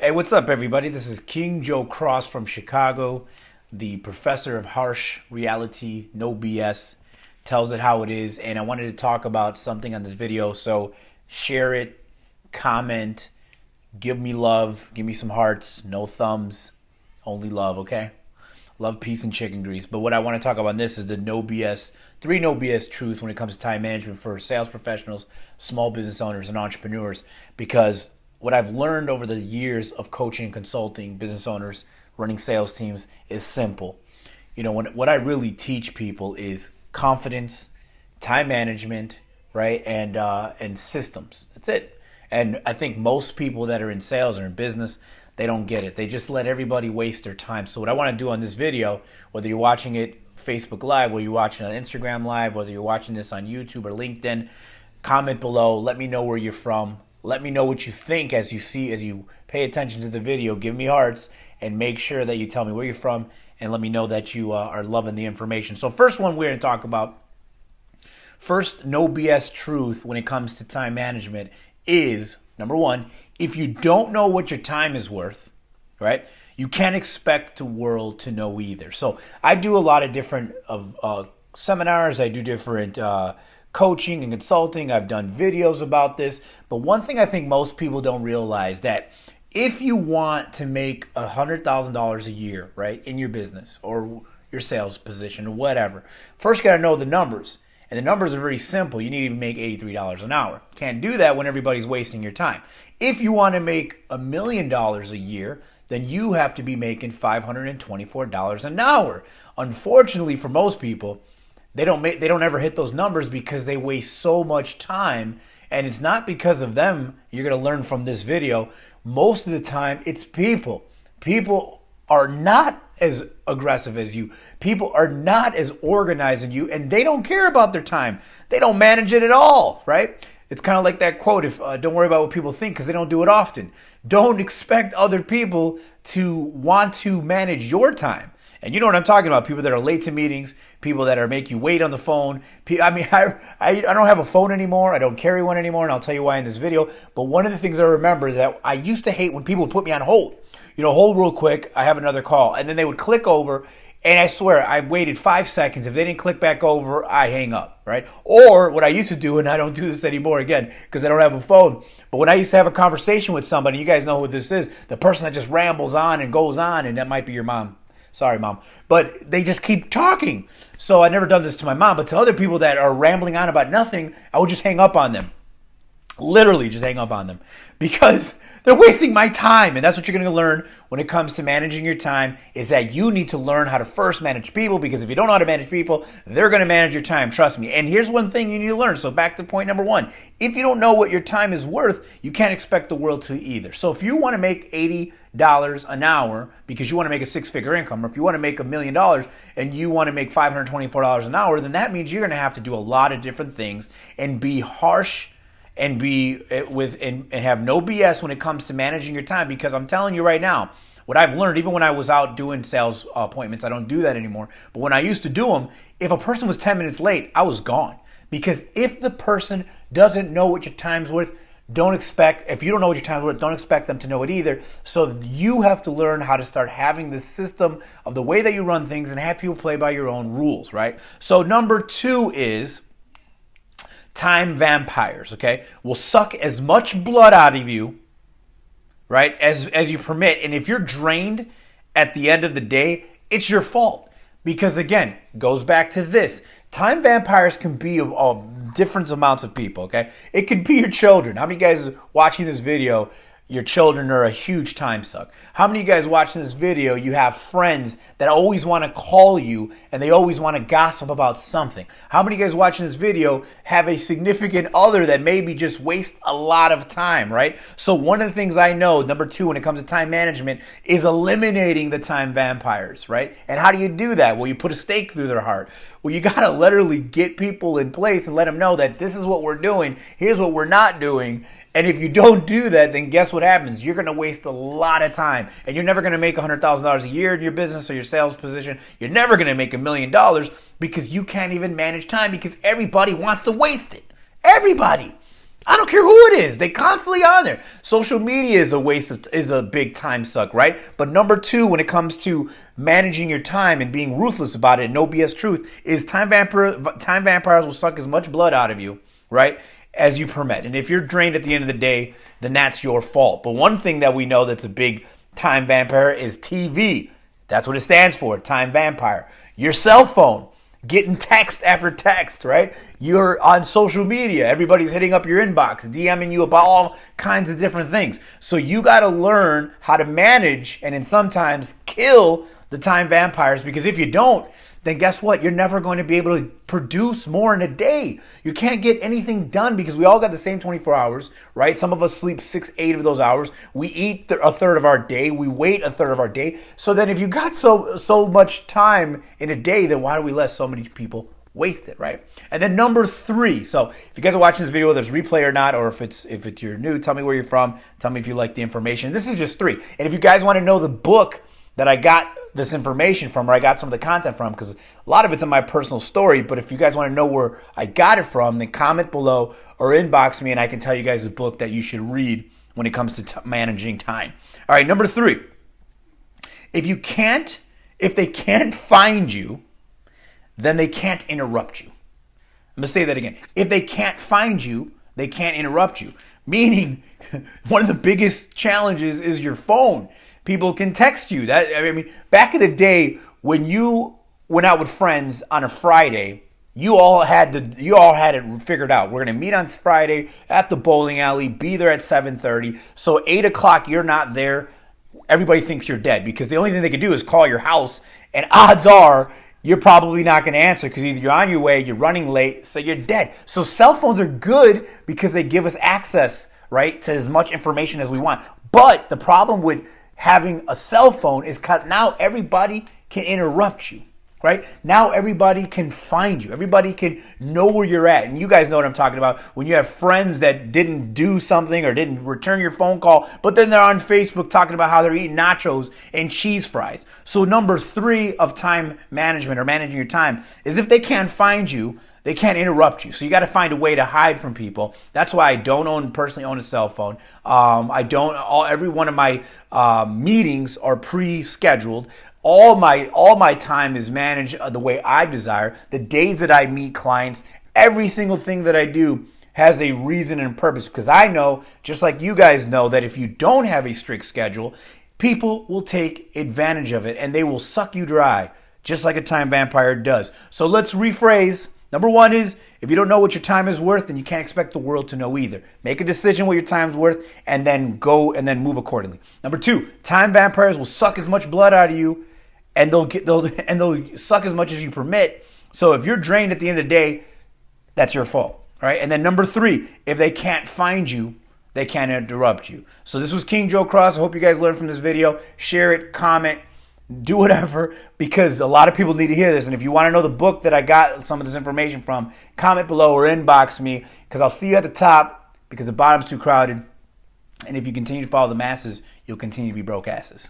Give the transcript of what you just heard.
Hey, what's up, everybody? This is King Joe Cross from Chicago, the professor of harsh reality, no BS, tells it how it is. And I wanted to talk about something on this video. So share it, comment, give me love, give me some hearts, no thumbs, only love, okay? Love, peace, and chicken grease. But what I want to talk about in this is the no BS, three no BS truths when it comes to time management for sales professionals, small business owners, and entrepreneurs. Because what I've learned over the years of coaching and consulting business owners, running sales teams, is simple. What I really teach people is confidence, time management, right, and systems. That's it. And I think most people that are in sales or in business, they don't get it. They just let everybody waste their time. So what I want to do on this video, whether you're watching it Facebook Live, whether you're watching it on Instagram Live, whether you're watching this on YouTube or LinkedIn, comment below. Let me know where you're from. Let me know what you think as you pay attention to the video. Give me hearts and make sure that you tell me where you're from and let me know that you are loving the information. So first one we're going to talk about, first no BS truth when it comes to time management is, number one, if you don't know what your time is worth, right, you can't expect the world to know either. So I do a lot of different seminars. I do different coaching and consulting. I've done videos about this. But one thing I think most people don't realize, that if you want to make $100,000 a year, right, in your business or your sales position or whatever, first you got to know the numbers. And the numbers are very simple. You need to make $83 an hour. Can't do that when everybody's wasting your time. If you want to make $1 million a year, then you have to be making $524 an hour. Unfortunately for most people, they don't ever hit those numbers because they waste so much time. And it's not because of them. You're going to learn from this video. Most of the time, it's people. People are not as aggressive as you. People are not as organized as you, and they don't care about their time. They don't manage it at all, right? It's kind of like that quote, if don't worry about what people think because they don't do it often. Don't expect other people to want to manage your time. And you know what I'm talking about, people that are late to meetings, people that are make you wait on the phone. I don't have a phone anymore. I don't carry one anymore, and I'll tell you why in this video. But one of the things I remember is that I used to hate when people would put me on hold. Hold real quick, I have another call. And then they would click over, and I swear, I waited 5 seconds. If they didn't click back over, I hang up, right? Or what I used to do, and I don't do this anymore again because I don't have a phone, but when I used to have a conversation with somebody, you guys know who this is, the person that just rambles on and goes on, and that might be your mom. Sorry, Mom. But they just keep talking. So I've never done this to my mom, but to other people that are rambling on about nothing, I would just hang up on them. Literally just hang up on them because they're wasting my time. And that's what you're going to learn when it comes to managing your time, is that you need to learn how to first manage people, because if you don't know how to manage people, they're going to manage your time. Trust me. And here's one thing you need to learn. So back to point number one. If you don't know what your time is worth, you can't expect the world to either. So if you want to make $80 an hour because you want to make a six-figure income, or if you want to make $1 million and you want to make $524 an hour, then that means you're going to have to do a lot of different things and be harsh and have no BS when it comes to managing your time. Because I'm telling you right now, what I've learned, even when I was out doing sales appointments, I don't do that anymore, but when I used to do them, if a person was 10 minutes late, I was gone. Because if the person doesn't know what your time's worth, if you don't know what your time's worth, don't expect them to know it either. So you have to learn how to start having the system of the way that you run things and have people play by your own rules, right? So number two is time vampires, okay? Will suck as much blood out of you, right, as you permit. And if you're drained at the end of the day, it's your fault. Because again, goes back to this. Time vampires can be of different amounts of people, okay? It could be your children. How many guys watching this video, your children are a huge time suck? How many of you guys watching this video, you have friends that always want to call you and they always want to gossip about something? How many of you guys watching this video have a significant other that maybe just waste a lot of time, right? So one of the things I know, number two, when it comes to time management, is eliminating the time vampires, right? And how do you do that? Well, you put a stake through their heart. Well, you got to literally get people in place and let them know that this is what we're doing, here's what we're not doing. And if you don't do that, then guess what happens? You're going to waste a lot of time. And you're never going to make $100,000 a year in your business or your sales position. You're never going to make $1 million because you can't even manage time, because everybody wants to waste it. Everybody. I don't care who it is. They constantly on there. Social media is is a big time suck, right? But number two, when it comes to managing your time and being ruthless about it, no BS truth, is time vampires will suck as much blood out of you, right, as you permit. And if you're drained at the end of the day, then that's your fault. But one thing that we know that's a big time vampire is TV. That's what it stands for, time vampire. Your cell phone. Getting text after text, right? You're on social media. Everybody's hitting up your inbox, DMing you about all kinds of different things. So you got to learn how to manage and then sometimes kill the time vampires, because if you don't, then guess what? You're never going to be able to produce more in a day. You can't get anything done because we all got the same 24 hours, right? Some of us sleep 6, 8 of those hours. We eat a third of our day. We wait a third of our day. So then if you got so much time in a day, then why do we let so many people waste it, right? And then number 3. So if you guys are watching this video, whether it's replay or not, or if it's you're new, tell me where you're from. Tell me if you like the information. This is just 3. And if you guys want to know the book that I got this information from, or I got some of the content from, because a lot of it's in my personal story, but if you guys want to know where I got it from, then comment below or inbox me and I can tell you guys a book that you should read when it comes to managing time. All right, number 3. If they can't find you, then they can't interrupt you. I'm going to say that again. If they can't find you, they can't interrupt you. Meaning, one of the biggest challenges is your phone. People can text you. Back in the day when you went out with friends on a Friday, you all had it figured out. We're gonna meet on Friday at the bowling alley. Be there at 7:30. So 8 o'clock, you're not there. Everybody thinks you're dead because the only thing they can do is call your house, and odds are you're probably not going to answer because either you're on your way, you're running late, so you're dead. So cell phones are good because they give us access, right, to as much information as we want. But the problem with having a cell phone is now everybody can interrupt you, right? Now everybody can find you. Everybody can know where you're at. And you guys know what I'm talking about. When you have friends that didn't do something or didn't return your phone call, but then they're on Facebook talking about how they're eating nachos and cheese fries. So number 3 of time management or managing your time is if they can't find you, they can't interrupt you. So you got to find a way to hide from people. That's why I don't personally own a cell phone. Every one of my meetings are pre-scheduled. All my time is managed the way I desire. The days that I meet clients, every single thing that I do has a reason and purpose, because I know, just like you guys know, that if you don't have a strict schedule, people will take advantage of it and they will suck you dry, just like a time vampire does. So let's rephrase. Number 1 is, if you don't know what your time is worth, then you can't expect the world to know either. Make a decision what your time's worth and then go and then move accordingly. Number 2, time vampires will suck as much blood out of you and they'll suck as much as you permit. So if you're drained at the end of the day, that's your fault. All right? And then number 3, if they can't find you, they can't interrupt you. So this was King Joe Cross. I hope you guys learned from this video. Share it, comment, do whatever, because a lot of people need to hear this. And if you want to know the book that I got some of this information from, comment below or inbox me, because I'll see you at the top, because the bottom's too crowded. And if you continue to follow the masses, you'll continue to be broke asses.